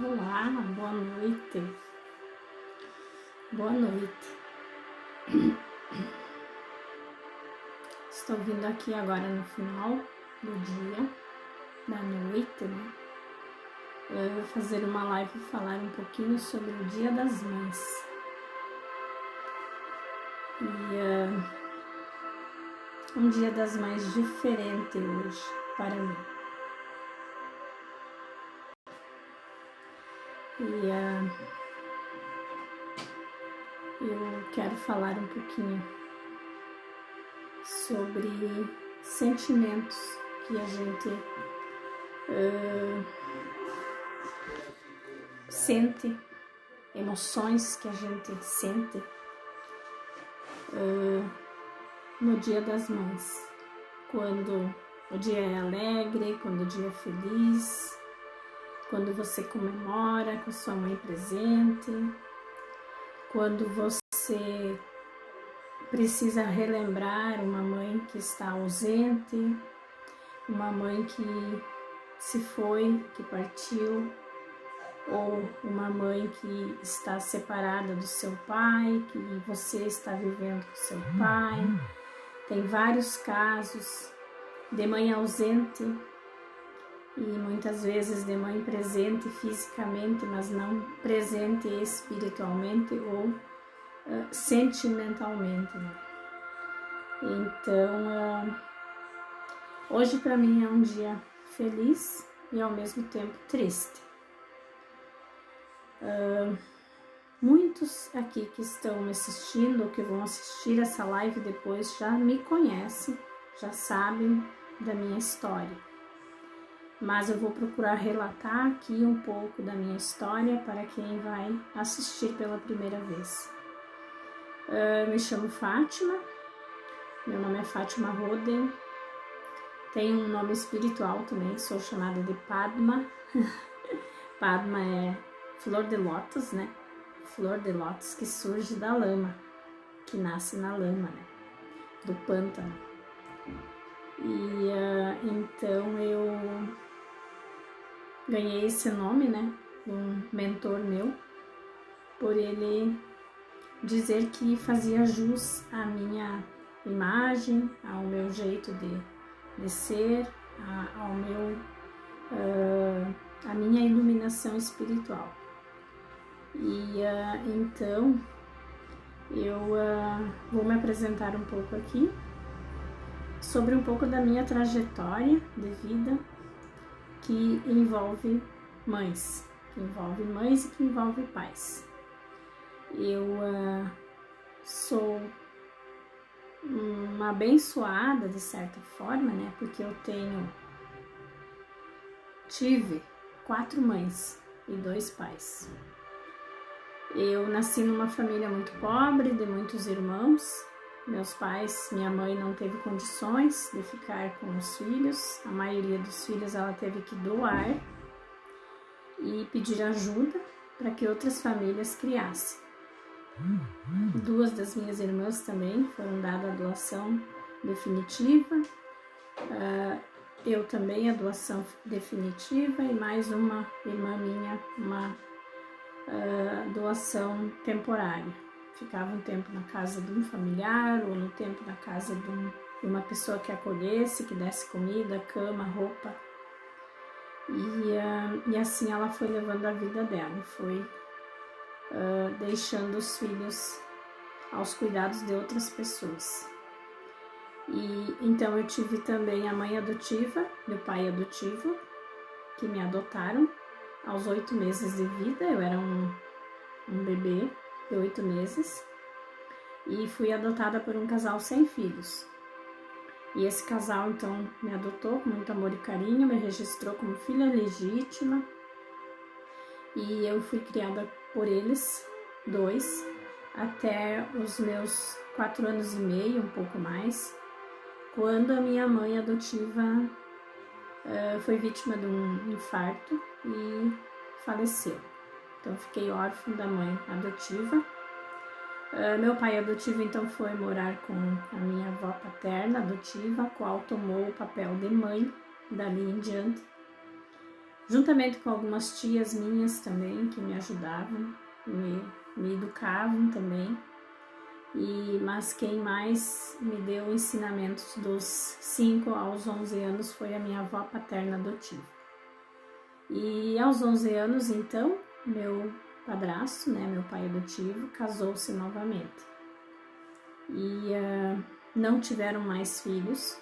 Olá, boa noite. Boa noite. Estou vindo aqui agora no final do dia, da noite, né? Eu vou fazer uma live e falar um pouquinho sobre o Dia das Mães. E um Dia das Mães diferente hoje para mim. Eu quero falar um pouquinho sobre sentimentos que a gente sente, emoções que a gente sente no Dia das Mães. Quando o dia é alegre, quando o dia é feliz, quando você comemora com a sua mãe presente, quando você precisa relembrar uma mãe que está ausente, uma mãe que se foi, que partiu, ou uma mãe que está separada do seu pai, que você está vivendo com seu pai. Tem vários casos de mãe ausente e muitas vezes de mãe presente fisicamente, mas não presente espiritualmente ou sentimentalmente, né? Então, hoje para mim é um dia feliz e ao mesmo tempo triste. Muitos aqui que estão me assistindo ou que vão assistir essa live depois já me conhecem, já sabem da minha história. Mas eu vou procurar relatar aqui um pouco da minha história para quem vai assistir pela primeira vez. Me chamo Fátima, meu nome é Fátima Roden, tenho um nome espiritual também, sou chamada de Padma. Padma é flor de lótus, né? Flor de lótus que surge da lama, que nasce na lama, né? Do pântano. E então eu ganhei esse nome, né? De um mentor meu, por ele dizer que fazia jus à minha imagem, ao meu jeito de ser, à minha iluminação espiritual. E então eu vou me apresentar um pouco aqui sobre um pouco da minha trajetória de vida que envolve mães, e que envolve pais. Eu sou uma abençoada de certa forma, né? Porque eu tive 4 mães e 2 pais. Eu nasci numa família muito pobre, de muitos irmãos. Meus pais, minha mãe não teve condições de ficar com os filhos. A maioria dos filhos ela teve que doar e pedir ajuda para que outras famílias criassem. 2 das minhas irmãs também foram dadas a doação definitiva. Eu também a doação definitiva e mais uma irmã minha, uma doação temporária. Ficava um tempo na casa de um familiar ou no tempo na casa de uma pessoa que acolhesse, que desse comida, cama, roupa. E assim ela foi levando a vida dela, foi deixando os filhos aos cuidados de outras pessoas. E então eu tive também a mãe adotiva e o pai adotivo, que me adotaram aos 8 meses de vida. Eu era um bebê de 8 meses e fui adotada por um casal sem filhos. E esse casal então me adotou com muito amor e carinho, me registrou como filha legítima e eu fui criada por eles 2 até os meus 4 anos e meio, um pouco mais, quando a minha mãe adotiva foi vítima de um infarto e faleceu. Então fiquei órfã da mãe adotiva. Meu pai adotivo então foi morar com a minha avó paterna adotiva, a qual tomou o papel de mãe dali em diante, juntamente com algumas tias minhas também, que me ajudavam, me educavam também. Mas quem mais me deu ensinamentos dos 5 aos 11 anos foi a minha avó paterna adotiva. E aos 11 anos, então, meu padrasto, né, meu pai adotivo, casou-se novamente. E não tiveram mais filhos.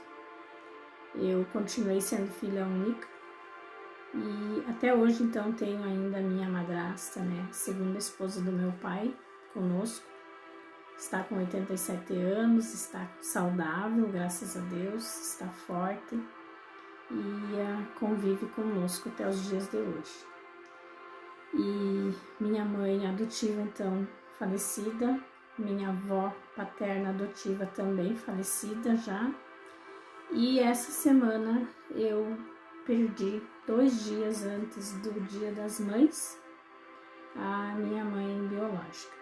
Eu continuei sendo filha única. E até hoje, então, tenho ainda a minha madrasta, né, segunda esposa do meu pai, conosco. Está com 87 anos, está saudável, graças a Deus, está forte e convive conosco até os dias de hoje. E minha mãe adotiva, então, falecida, minha avó paterna adotiva também falecida já. E essa semana eu perdi 2 dias antes do Dia das Mães a minha mãe biológica.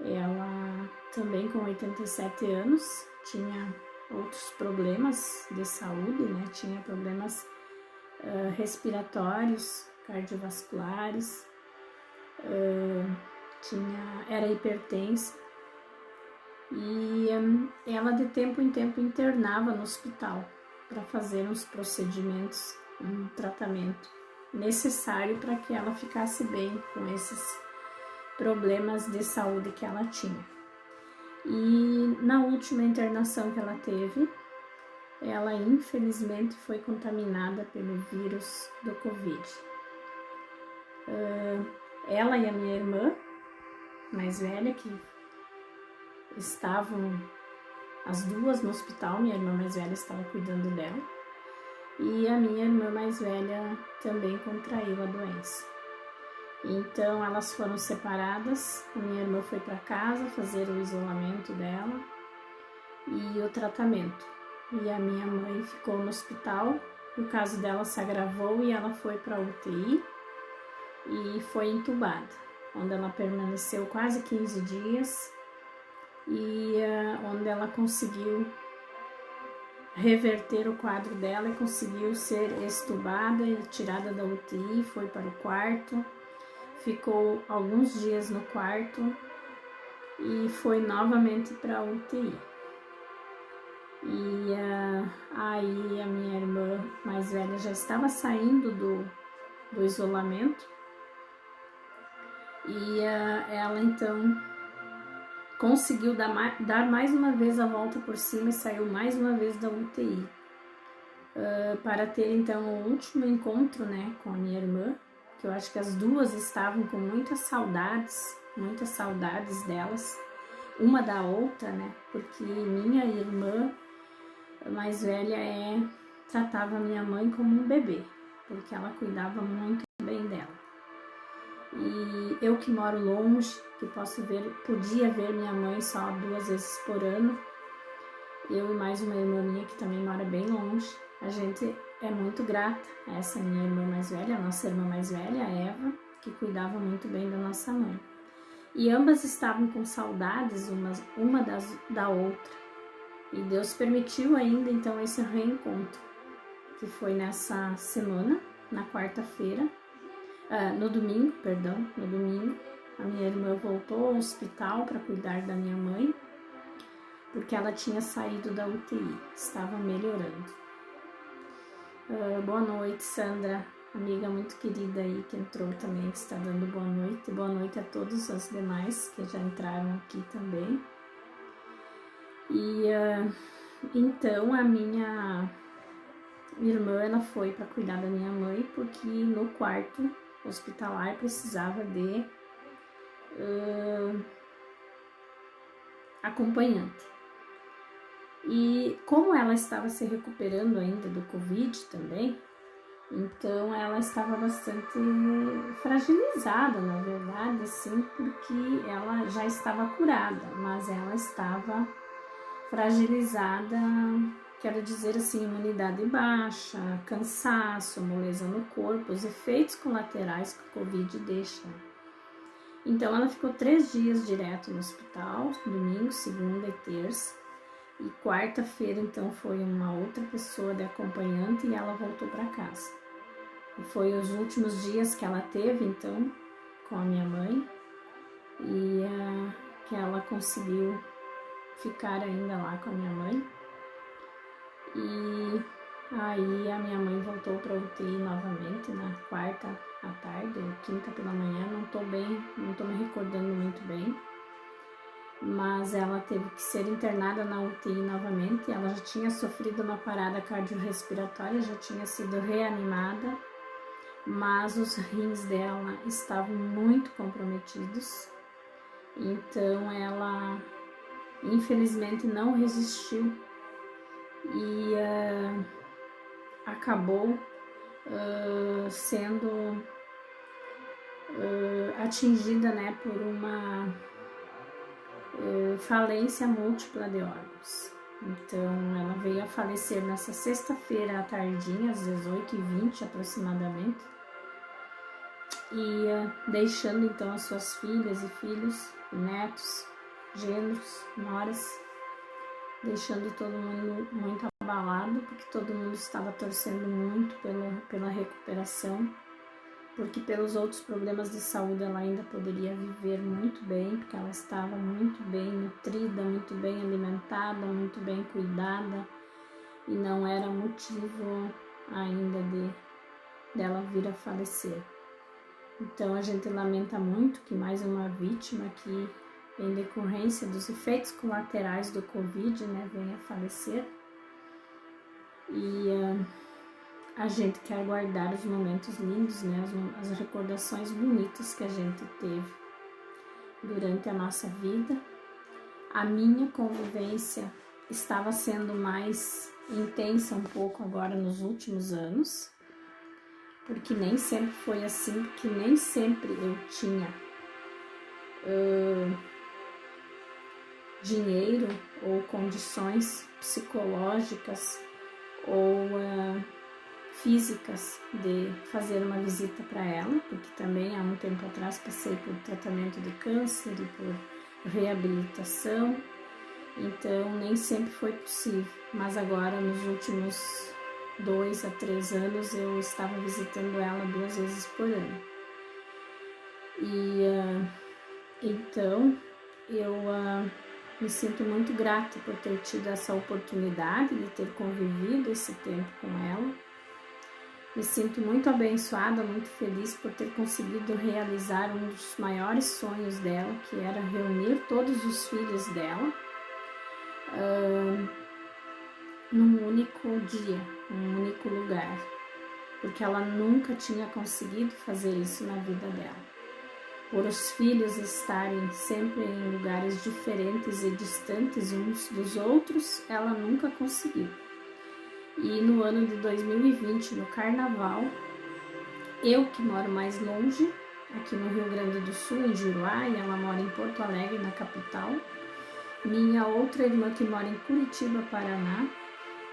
Ela também com 87 anos tinha outros problemas de saúde, né? Tinha problemas respiratórios, cardiovasculares, era hipertensa e ela de tempo em tempo internava no hospital para fazer uns procedimentos, um tratamento necessário para que ela ficasse bem com esses problemas de saúde que ela tinha. E na última internação que ela teve, ela infelizmente foi contaminada pelo vírus do Covid. Ela e a minha irmã mais velha, que estavam as duas no hospital, minha irmã mais velha estava cuidando dela, e a minha irmã mais velha também contraiu a doença. Então elas foram separadas, a minha irmã foi para casa fazer o isolamento dela e o tratamento. E a minha mãe ficou no hospital, o caso dela se agravou e ela foi para a UTI e foi entubada, onde ela permaneceu quase 15 dias e onde ela conseguiu reverter o quadro dela e conseguiu ser extubada e tirada da UTI, foi para o quarto. Ficou alguns dias no quarto e foi novamente para a UTI. E aí a minha irmã mais velha já estava saindo do isolamento e ela então conseguiu dar mais uma vez a volta por cima e saiu mais uma vez da UTI para ter então o último encontro, né, com a minha irmã. Eu acho que as duas estavam com muitas saudades delas, uma da outra, né? Porque minha irmã mais velha tratava minha mãe como um bebê, porque ela cuidava muito bem dela. E eu que moro longe, que podia ver minha mãe só 2 vezes por ano, eu e mais uma irmã minha que também mora bem longe, a gente é muito grata a essa minha irmã mais velha, a nossa irmã mais velha, a Eva, que cuidava muito bem da nossa mãe. E ambas estavam com saudades uma da outra. E Deus permitiu ainda então esse reencontro, que foi nessa semana, na quarta-feira, no domingo, a minha irmã voltou ao hospital para cuidar da minha mãe, porque ela tinha saído da UTI, estava melhorando. Boa noite, Sandra, amiga muito querida aí que entrou também, que está dando boa noite. Boa noite a todos os demais que já entraram aqui também. E então a minha irmã, ela foi para cuidar da minha mãe porque no quarto hospitalar precisava de acompanhante. E como ela estava se recuperando ainda do Covid também, então ela estava bastante fragilizada, na verdade, assim, porque ela já estava curada, mas ela estava fragilizada, quero dizer assim, imunidade baixa, cansaço, moleza no corpo, os efeitos colaterais que o Covid deixa. Então ela ficou 3 dias direto no hospital, domingo, segunda e terça. E quarta-feira, então, foi uma outra pessoa de acompanhante e ela voltou para casa. E foi os últimos dias que ela teve, então, com a minha mãe, e que ela conseguiu ficar ainda lá com a minha mãe. E aí a minha mãe voltou para UTI novamente na quarta à tarde ou quinta pela manhã, não tô me recordando muito bem. Mas ela teve que ser internada na UTI novamente. Ela já tinha sofrido uma parada cardiorrespiratória, já tinha sido reanimada, mas os rins dela estavam muito comprometidos. Então ela infelizmente não resistiu e acabou sendo atingida, né, por uma falência múltipla de órgãos. Então ela veio a falecer nessa sexta-feira à tardinha, às 18h20 aproximadamente, e deixando então as suas filhas e filhos, netos, genros, noras, deixando todo mundo muito abalado, porque todo mundo estava torcendo muito pela recuperação, porque pelos outros problemas de saúde ela ainda poderia viver muito bem, porque ela estava muito bem nutrida, muito bem alimentada, muito bem cuidada, e não era motivo ainda dela vir a falecer. Então a gente lamenta muito que mais uma vítima que em decorrência dos efeitos colaterais do Covid, né, venha a falecer. E a gente quer guardar os momentos lindos, né, as recordações bonitas que a gente teve durante a nossa vida. A minha convivência estava sendo mais intensa um pouco agora nos últimos anos, porque nem sempre foi assim, porque nem sempre eu tinha dinheiro ou condições psicológicas ou físicas de fazer uma visita para ela, porque também há um tempo atrás passei por tratamento de câncer e por reabilitação, então nem sempre foi possível, mas agora nos últimos 2 a 3 anos eu estava visitando ela 2 vezes por ano. E então eu me sinto muito grata por ter tido essa oportunidade de ter convivido esse tempo com ela. Me sinto muito abençoada, muito feliz por ter conseguido realizar um dos maiores sonhos dela, que era reunir todos os filhos dela num único dia, num único lugar, porque ela nunca tinha conseguido fazer isso na vida dela. Por os filhos estarem sempre em lugares diferentes e distantes uns dos outros, ela nunca conseguiu. E no ano de 2020, no Carnaval, eu que moro mais longe, aqui no Rio Grande do Sul, em Juruá, e ela mora em Porto Alegre, na capital, minha outra irmã que mora em Curitiba, Paraná,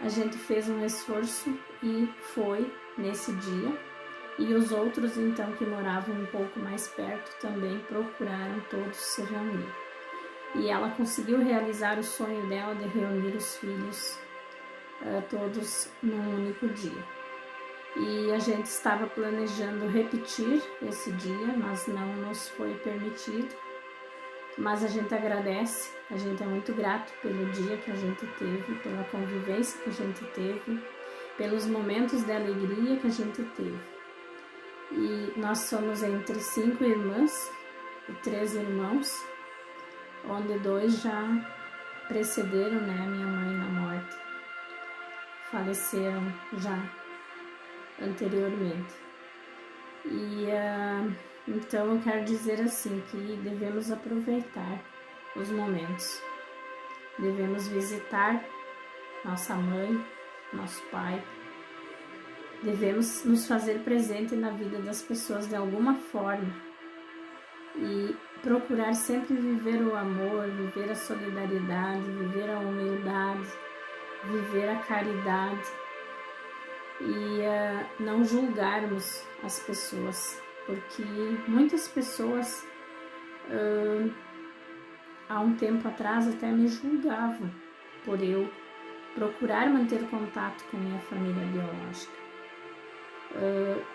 a gente fez um esforço e foi nesse dia. E os outros, então, que moravam um pouco mais perto, também procuraram todos se reunir. E ela conseguiu realizar o sonho dela de reunir os filhos todos num único dia. E a gente estava planejando repetir esse dia, mas não nos foi permitido. Mas a gente agradece, a gente é muito grato pelo dia que a gente teve, pela convivência que a gente teve, pelos momentos de alegria que a gente teve. E nós somos entre 5 irmãs e 3 irmãos, onde 2 já precederam, né, a minha mãe na morte, faleceram já anteriormente. E então eu quero dizer assim, que devemos aproveitar os momentos, devemos visitar nossa mãe, nosso pai, devemos nos fazer presente na vida das pessoas de alguma forma e procurar sempre viver o amor, viver a solidariedade, viver a humildade, viver a caridade e não julgarmos as pessoas, porque muitas pessoas há um tempo atrás até me julgavam por eu procurar manter contato com minha família biológica.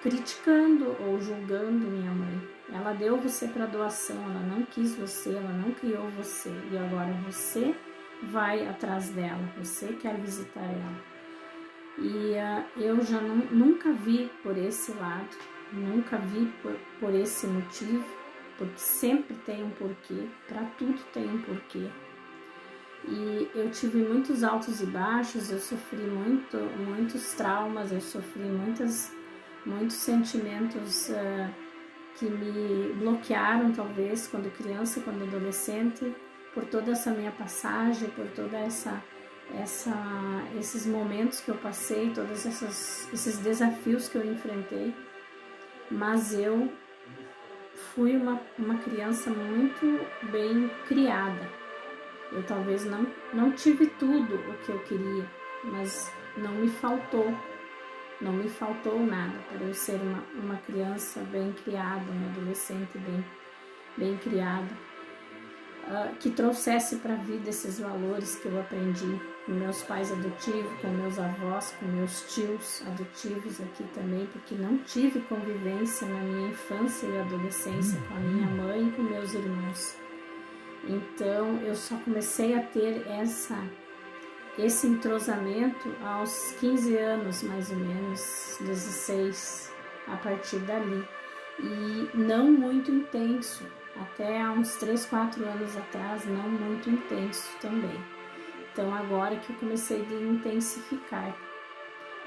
criticando ou julgando minha mãe. Ela deu você para doação, ela não quis você, ela não criou você, e agora você vai atrás dela, você quer visitar ela. E eu já nunca vi por esse lado, nunca vi por esse motivo, porque sempre tem um porquê, para tudo tem um porquê. E eu tive muitos altos e baixos, eu sofri muitos traumas, eu sofri muitos sentimentos que me bloquearam, talvez, quando criança, quando adolescente, por toda essa minha passagem, por toda esses momentos que eu passei, todos esses desafios que eu enfrentei. Mas eu fui uma criança muito bem criada. Eu talvez não tive tudo o que eu queria, mas não me faltou nada para eu ser uma criança bem criada, uma adolescente bem criada, que trouxesse para a vida esses valores que eu aprendi com meus pais adotivos, com meus avós, com meus tios adotivos aqui também, porque não tive convivência na minha infância e adolescência com a minha mãe e com meus irmãos. Então eu só comecei a ter esse entrosamento aos 15 anos, mais ou menos, 16, a partir dali. E não muito intenso, até há uns 3, 4 anos atrás, não muito intenso também. Então agora que eu comecei a intensificar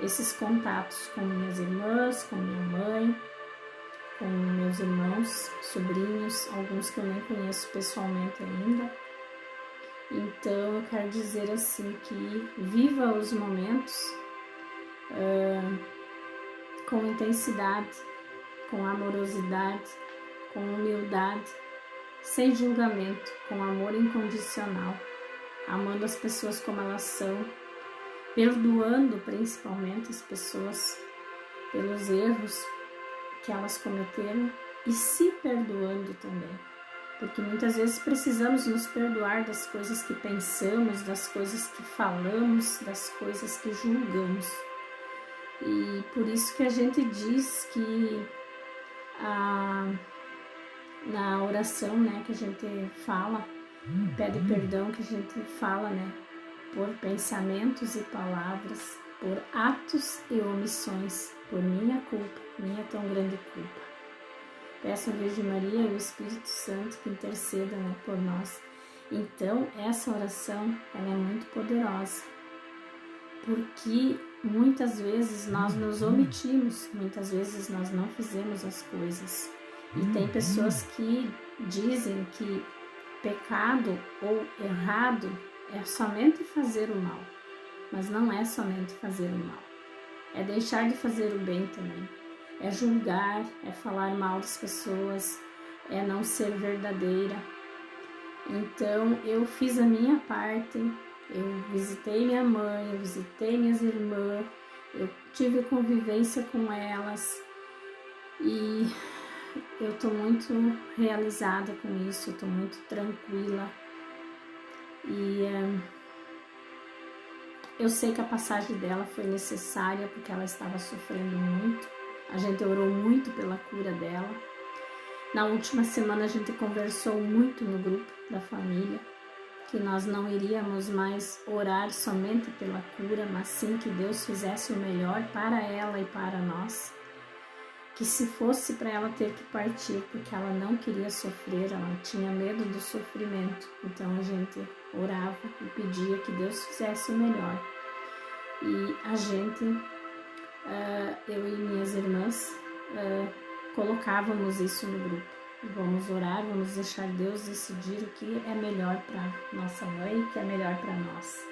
esses contatos com minhas irmãs, com minha mãe, com meus irmãos, sobrinhos, alguns que eu nem conheço pessoalmente ainda. Então eu quero dizer assim que viva os momentos com intensidade, com amorosidade, com humildade, sem julgamento, com amor incondicional, amando as pessoas como elas são, perdoando principalmente as pessoas pelos erros que elas cometeram e se perdoando também. Porque muitas vezes precisamos nos perdoar das coisas que pensamos, das coisas que falamos, das coisas que julgamos. E por isso que a gente diz que na oração, né, que a gente fala, pede perdão, que a gente fala, né, por pensamentos e palavras, por atos e omissões, por minha culpa, minha tão grande culpa. Peço a Virgem Maria e o Espírito Santo que interceda, né, por nós. Então, essa oração, ela é muito poderosa, porque muitas vezes nós nos omitimos, muitas vezes nós não fizemos as coisas. E tem pessoas que dizem que pecado ou errado é somente fazer o mal, mas não é somente fazer o mal, é deixar de fazer o bem também, é julgar, é falar mal das pessoas, é não ser verdadeira. Então eu fiz a minha parte, eu visitei minha mãe, eu visitei minhas irmãs, eu tive convivência com elas e eu tô muito realizada com isso, eu tô muito tranquila. E eu sei que a passagem dela foi necessária porque ela estava sofrendo muito. A gente orou muito pela cura dela. Na última semana a gente conversou muito no grupo da família que nós não iríamos mais orar somente pela cura, mas sim que Deus fizesse o melhor para ela e para nós. Que se fosse para ela ter que partir, porque ela não queria sofrer, ela tinha medo do sofrimento. Então a gente orava e pedia que Deus fizesse o melhor. E a gente, eu e minhas irmãs, colocávamos isso no grupo. Vamos orar, vamos deixar Deus decidir o que é melhor para nossa mãe, o que é melhor para nós.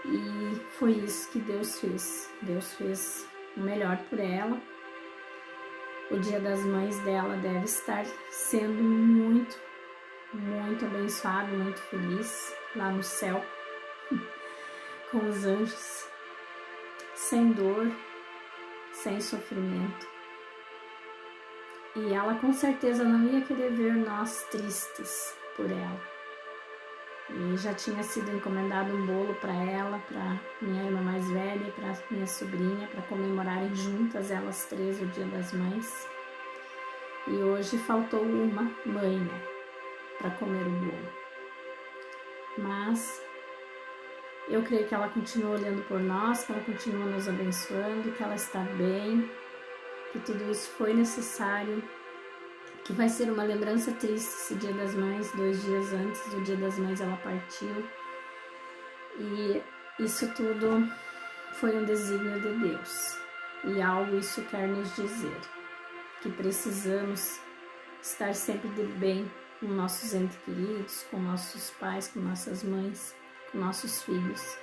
E foi isso que Deus fez. Deus fez o melhor por ela. O Dia das Mães dela deve estar sendo muito, muito abençoado, muito feliz lá no céu, com os anjos, sem dor, sem sofrimento. E ela com certeza não ia querer ver nós tristes por ela. E já tinha sido encomendado um bolo para ela, para minha irmã mais velha e para minha sobrinha, para comemorarem juntas, elas três, o Dia das Mães. E hoje faltou uma mãe, né, para comer o bolo. Mas eu creio que ela continua olhando por nós, que ela continua nos abençoando, que ela está bem, que tudo isso foi necessário, que vai ser uma lembrança triste esse Dia das Mães. 2 dias antes do Dia das Mães ela partiu. E isso tudo foi um desígnio de Deus. E algo isso quer nos dizer, que precisamos estar sempre de bem com nossos entes queridos, com nossos pais, com nossas mães, com nossos filhos.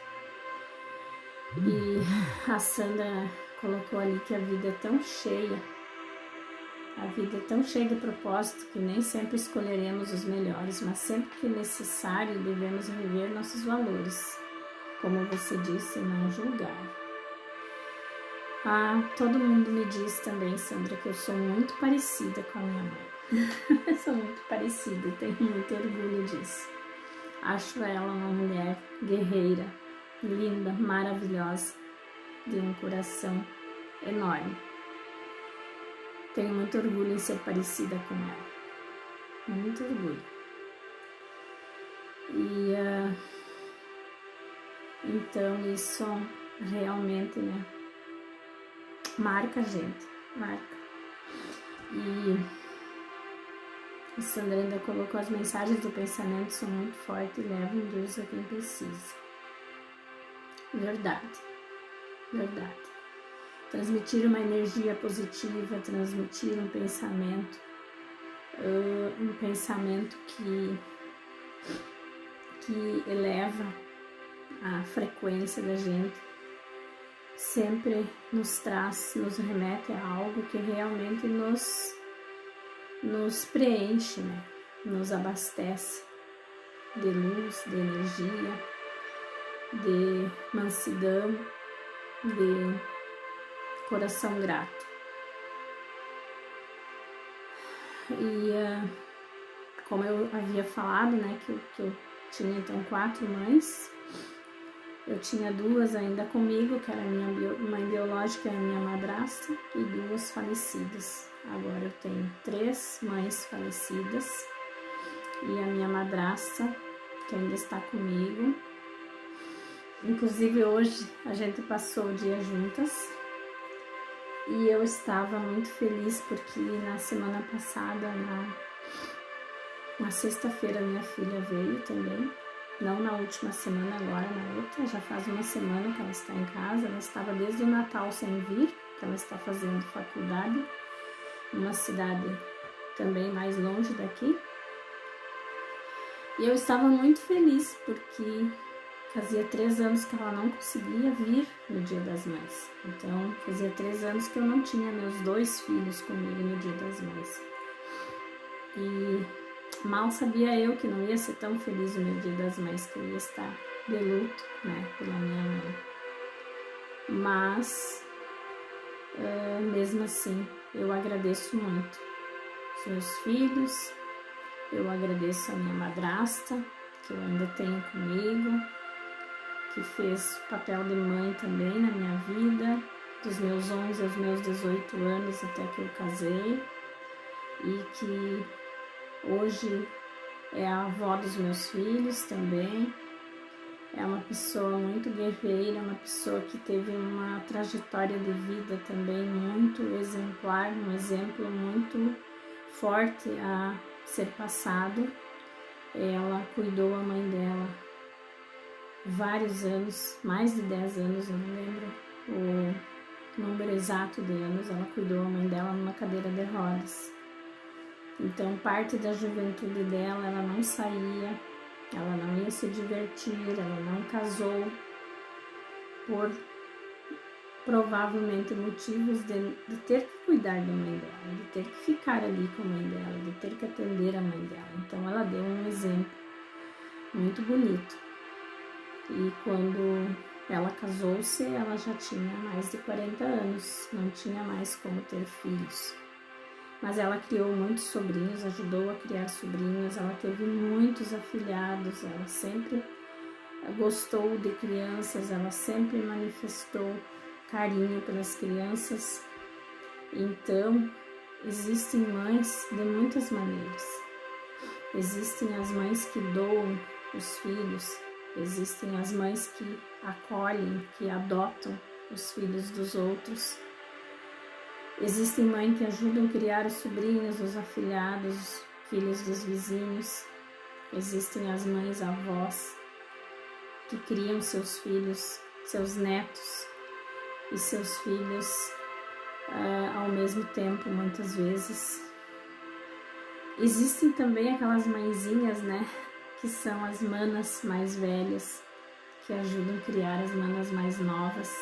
E a Sandra colocou ali que a vida é tão cheia, a vida é tão cheia de propósito que nem sempre escolheremos os melhores, mas sempre que necessário devemos viver nossos valores. Como você disse, não julgar. Todo mundo me diz também, Sandra, que eu sou muito parecida com a minha mãe. Eu sou muito parecida e tenho muito orgulho disso. Acho ela uma mulher guerreira, linda, maravilhosa, de um coração enorme. Tenho muito orgulho em ser parecida com ela. Muito orgulho. E então isso realmente, né, marca a gente, marca. E a Sandra ainda colocou: as mensagens do pensamento são muito fortes e levam luz a quem precisa. Verdade, verdade. Transmitir uma energia positiva, transmitir um pensamento que eleva a frequência da gente, sempre nos traz, nos remete a algo que realmente nos preenche, né? Nos abastece de luz, de energia, de mansidão, de coração grato. E como eu havia falado, né, que eu tinha então 4 mães, eu tinha 2 ainda comigo, que era a minha mãe biológica e a minha madrasta, e 2 falecidas. Agora eu tenho 3 mães falecidas e a minha madrasta, que ainda está comigo. Inclusive hoje a gente passou o dia juntas e eu estava muito feliz porque na semana passada, na sexta-feira, minha filha veio também. Não na última semana, agora na outra. Já faz uma semana que ela está em casa. Ela estava desde o Natal sem vir, que ela está fazendo faculdade numa cidade também mais longe daqui. E eu estava muito feliz porque fazia 3 anos que ela não conseguia vir no Dia das Mães. Então, fazia 3 anos que eu não tinha meus 2 filhos comigo no Dia das Mães. E mal sabia eu que não ia ser tão feliz o meu Dia das Mães, que eu ia estar de luto, né, pela minha mãe. Mas, mesmo assim, eu agradeço muito os meus filhos, eu agradeço a minha madrasta, que eu ainda tenho comigo, que fez o papel de mãe também na minha vida, dos meus 11 aos meus 18 anos até que eu casei, e que hoje é a avó dos meus filhos também. É uma pessoa muito guerreira, uma pessoa que teve uma trajetória de vida também muito exemplar, um exemplo muito forte a ser passado. Ela cuidou a mãe dela vários anos, mais de 10 anos, eu não lembro o número exato de anos. Ela cuidou a mãe dela numa cadeira de rodas. Então, parte da juventude dela, ela não saía, ela não ia se divertir, ela não casou, por provavelmente motivos de ter que cuidar da mãe dela, de ter que ficar ali com a mãe dela, de ter que atender a mãe dela. Então, ela deu um exemplo muito bonito. E quando ela casou-se, ela já tinha mais de 40 anos, não tinha mais como ter filhos. mas ela criou muitos sobrinhos, ajudou a criar sobrinhos, ela teve muitos afilhados, ela sempre gostou de crianças, ela sempre manifestou carinho pelas crianças. Então, existem mães de muitas maneiras. Existem as mães que doam os filhos, existem as mães que acolhem, que adotam os filhos dos outros. Existem mães que ajudam a criar os sobrinhos, os afilhados, filhos dos vizinhos. Existem as mães avós que criam seus filhos, seus netos e seus filhos ao mesmo tempo, muitas vezes. Existem também aquelas mãezinhas, né, que são as manas mais velhas, que ajudam a criar as manas mais novas.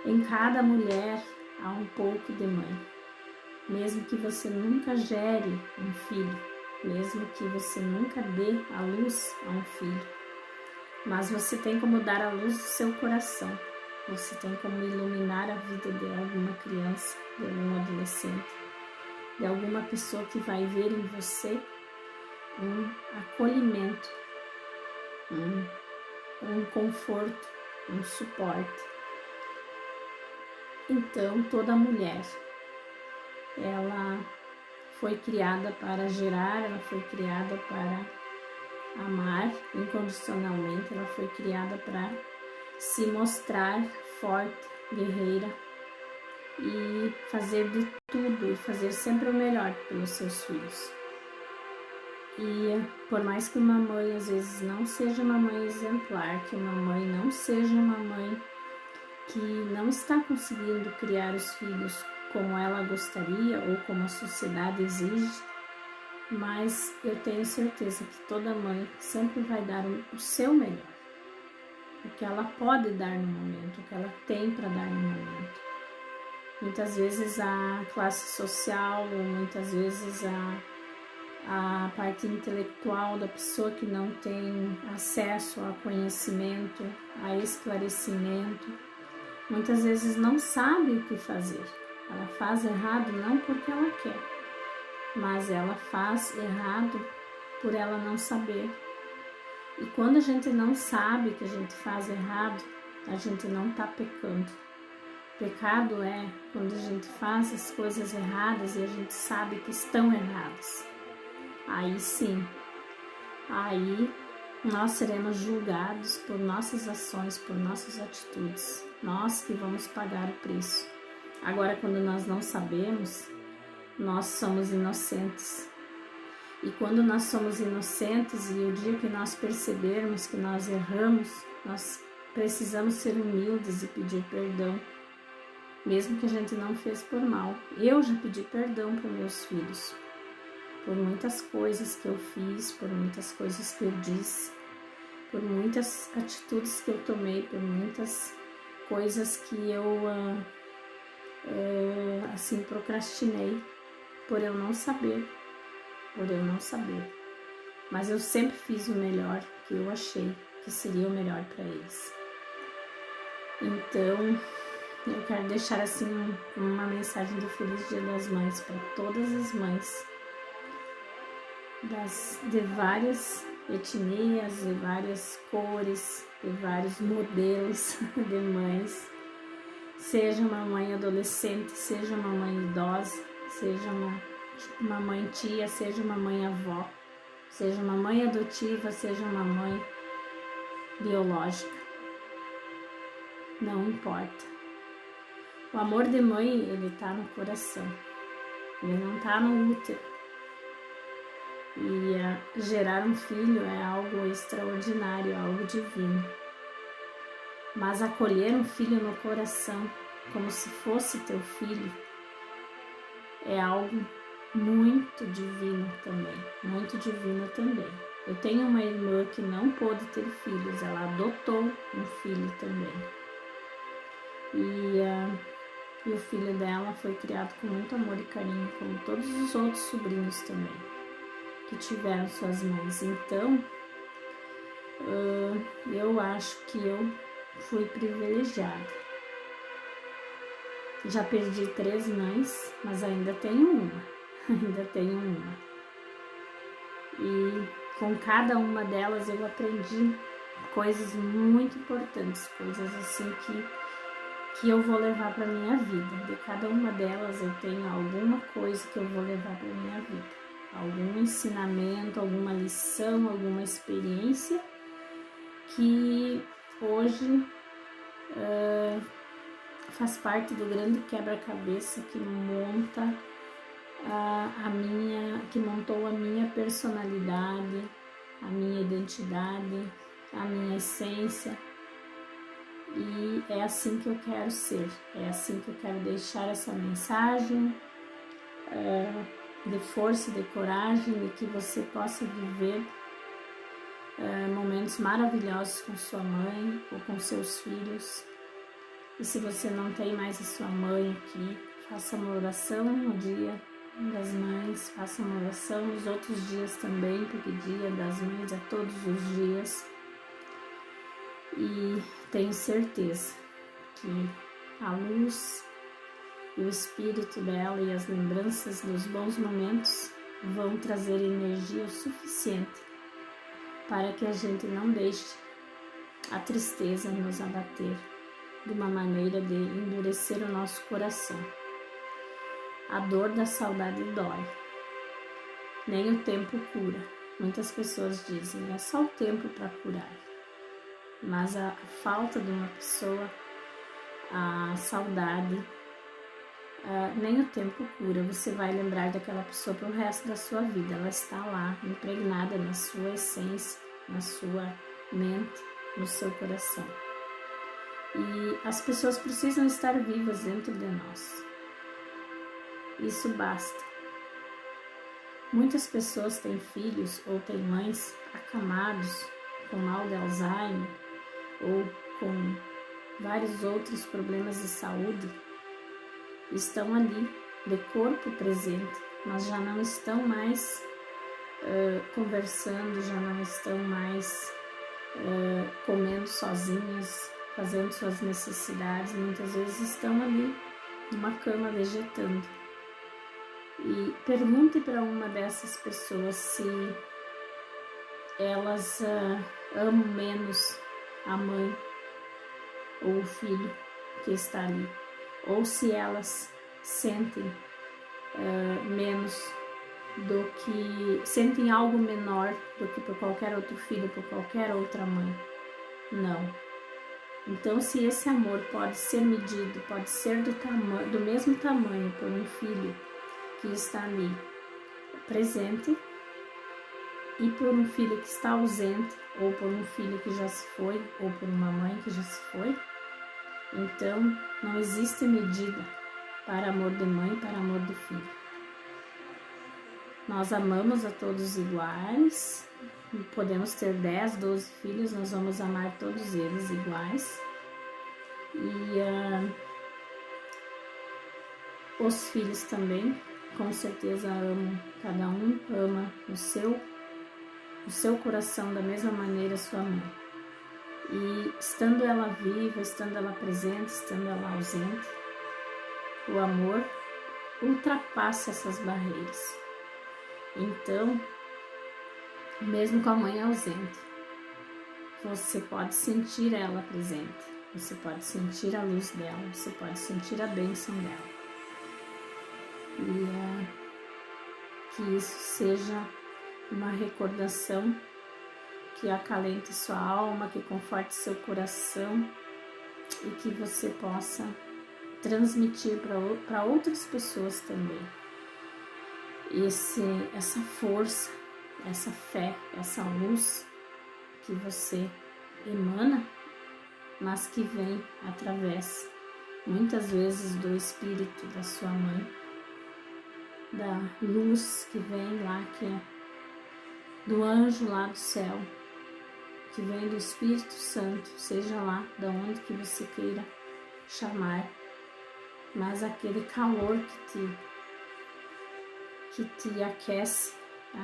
Em cada mulher há um pouco de mãe. Mesmo que você nunca gere um filho, mesmo que você nunca dê a luz a um filho, mas você tem como dar a luz do seu coração. Você tem como iluminar a vida de alguma criança, de algum adolescente, de alguma pessoa que vai ver em você um acolhimento, um conforto, um suporte. Então, toda mulher, ela foi criada para gerar, ela foi criada para amar incondicionalmente, ela foi criada para se mostrar forte, guerreira e fazer de tudo e fazer sempre o melhor pelos seus filhos. E por mais que uma mãe às vezes não seja uma mãe exemplar, que uma mãe não seja uma mãe que não está conseguindo criar os filhos como ela gostaria ou como a sociedade exige, mas eu tenho certeza que toda mãe sempre vai dar o seu melhor, o que ela pode dar no momento, o que ela tem para dar no momento. Muitas vezes a classe social, ou muitas vezes a parte intelectual da pessoa que não tem acesso a conhecimento, a esclarecimento, muitas vezes não sabe o que fazer. Ela faz errado não porque ela quer, mas ela faz errado por ela não saber. E quando a gente não sabe que a gente faz errado, a gente não está pecando. Pecado é quando a gente faz as coisas erradas e a gente sabe que estão erradas. Aí sim, aí nós seremos julgados por nossas ações, por nossas atitudes. Nós que vamos pagar o preço. Agora, quando nós não sabemos, nós somos inocentes. E quando nós somos inocentes e o dia que nós percebermos que nós erramos, nós precisamos ser humildes e pedir perdão, mesmo que a gente não fez por mal. Eu já pedi perdão para meus filhos, por muitas coisas que eu fiz, por muitas coisas que eu disse, por muitas atitudes que eu tomei, por muitas coisas que eu assim procrastinei, por eu não saber. Mas eu sempre fiz o melhor que eu achei que seria o melhor para eles. Então, eu quero deixar assim uma mensagem de Feliz Dia das Mães para todas as mães de várias etnias, de várias cores, de vários modelos de mães. Seja uma mãe adolescente, seja uma mãe idosa, seja uma mãe tia, seja uma mãe avó, seja uma mãe adotiva, seja uma mãe biológica. Não importa. O amor de mãe, ele tá no coração, ele não tá no útero. E gerar um filho é algo extraordinário, algo divino. Mas acolher um filho no coração, como se fosse teu filho, é algo muito divino também, Eu tenho uma irmã que não pôde ter filhos, ela adotou um filho também. E o filho dela foi criado com muito amor e carinho, como todos os outros sobrinhos também, que tiveram suas mães. Então, eu acho que eu fui privilegiada. Já perdi 3 mães, mas ainda tenho uma, ainda tenho uma. E com cada uma delas eu aprendi coisas muito importantes, coisas assim que eu vou levar para minha vida. De cada uma delas eu tenho alguma coisa que eu vou levar para minha vida, algum ensinamento, alguma lição, alguma experiência que hoje faz parte do grande quebra-cabeça que montou a minha personalidade, a minha identidade, a minha essência. E é assim que eu quero ser, é assim que eu quero deixar essa mensagem de força, de coragem, e que você possa viver momentos maravilhosos com sua mãe ou com seus filhos. E se você não tem mais a sua mãe aqui, faça uma oração no Dia das Mães, faça uma oração nos outros dias também, porque Dia das Mães é todos os dias. E tenho certeza que a luz e o espírito dela e as lembranças dos bons momentos vão trazer energia o suficiente para que a gente não deixe a tristeza nos abater de uma maneira de endurecer o nosso coração. A dor da saudade dói, nem o tempo cura. Muitas pessoas dizem, é só o tempo para curar. Mas a falta de uma pessoa, a saudade, nem o tempo cura. Você vai lembrar daquela pessoa para o resto da sua vida. Ela está lá, impregnada na sua essência, na sua mente, no seu coração. E as pessoas precisam estar vivas dentro de nós. Isso basta. Muitas pessoas têm filhos ou têm mães acamados com mal de Alzheimer ou com vários outros problemas de saúde. Estão ali, de corpo presente, mas já não estão mais conversando, já não estão mais comendo sozinhas, fazendo suas necessidades. Muitas vezes estão ali numa cama vegetando. E pergunte para uma dessas pessoas se elas amam menos a mãe ou o filho que está ali, ou se elas sentem sentem algo menor do que por qualquer outro filho, por qualquer outra mãe. Não. Então, se esse amor pode ser medido, pode ser do mesmo tamanho por um filho que está ali presente e por um filho que está ausente, ou por um filho que já se foi, ou por uma mãe que já se foi, então não existe medida para amor de mãe, para amor de filho. Nós amamos a todos iguais, podemos ter 10, 12 filhos, nós vamos amar todos eles iguais. E os filhos também, com certeza amam, cada um ama o seu coração da mesma maneira sua mãe. E estando ela viva, estando ela presente, estando ela ausente, o amor ultrapassa essas barreiras. Então, mesmo com a mãe ausente, você pode sentir ela presente, você pode sentir a luz dela, você pode sentir a bênção dela. E que isso seja uma recordação que acalente sua alma, que conforte seu coração e que você possa transmitir para outras pessoas também essa força, essa fé, essa luz que você emana, mas que vem através, muitas vezes, do espírito da sua mãe, da luz que vem lá, que é do anjo lá do céu, que vem do Espírito Santo, seja lá de onde que você queira chamar, mas aquele calor que te aquece,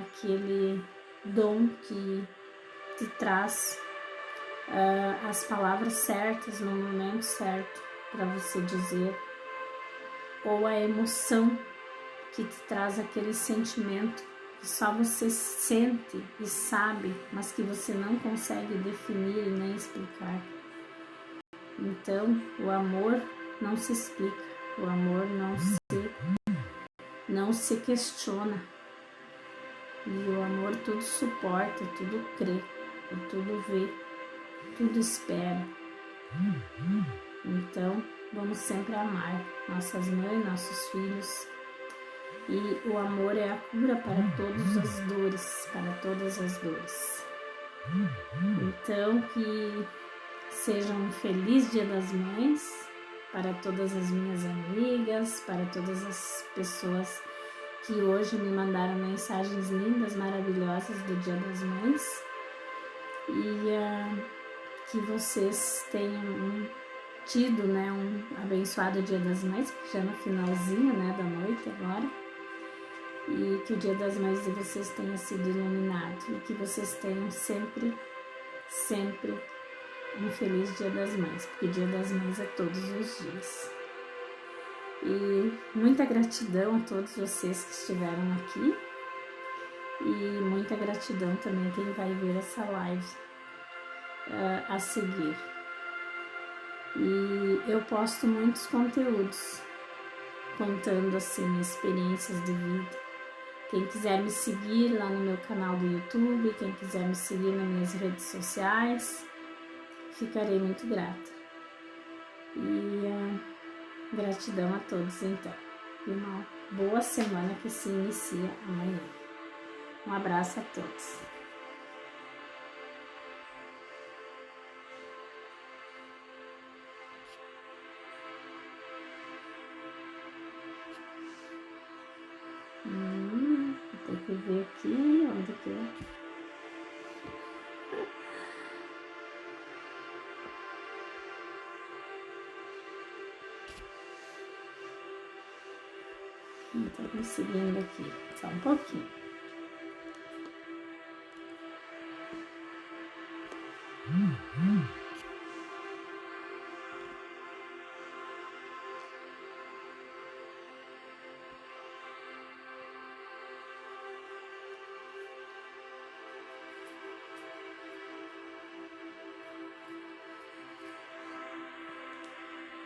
aquele dom que te traz as palavras certas no momento certo para você dizer ou a emoção que te traz aquele sentimento que só você sente e sabe, mas que você não consegue definir e nem explicar. Então, o amor não se explica, o amor não se questiona. E o amor tudo suporta, tudo crê, tudo vê, tudo espera. Então, vamos sempre amar nossas mães, nossos filhos. E o amor é a cura para todas as dores, para todas as dores. Então, que seja um feliz Dia das Mães para todas as minhas amigas, para todas as pessoas que hoje me mandaram mensagens lindas, maravilhosas do Dia das Mães. E que vocês tenham tido, né, um abençoado Dia das Mães, já no finalzinho, né, da noite agora. E que o Dia das Mães de vocês tenha sido iluminado e que vocês tenham sempre um feliz Dia das Mães, porque o Dia das Mães é todos os dias. E muita gratidão a todos vocês que estiveram aqui e muita gratidão também a quem vai ver essa live a seguir. E eu posto muitos conteúdos contando assim experiências de vida. Quem quiser me seguir lá no meu canal do YouTube, quem quiser me seguir nas minhas redes sociais, ficarei muito grata. E gratidão a todos então. E uma boa semana que se inicia amanhã. Um abraço a todos. Vou ter que ver aqui onde que é. Não estou conseguindo aqui, só um pouquinho.